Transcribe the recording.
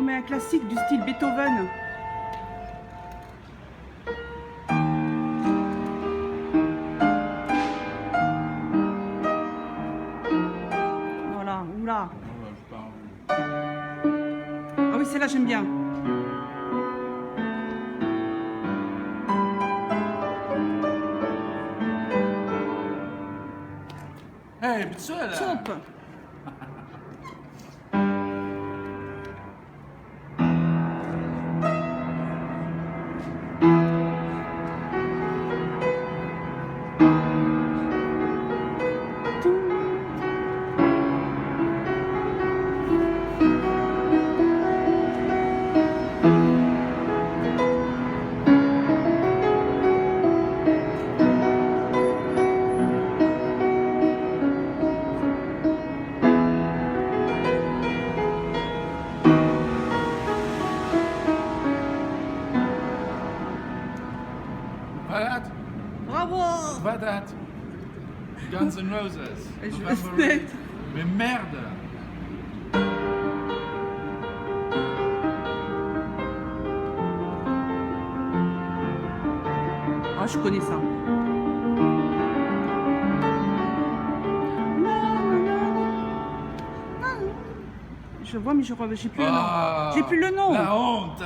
mais un classique du style Beethoven. Voilà, oula. Ah oui, celle-là, j'aime bien. Hey, بتسأل Chop. Wat? Bravo. Wat dat? Guns N' Roses. Je November sais. Rain. Mais merde! Ah, je connais ça. Je vois, mais j'ai plus le nom. Ah, J'ai plus le nom. La honte!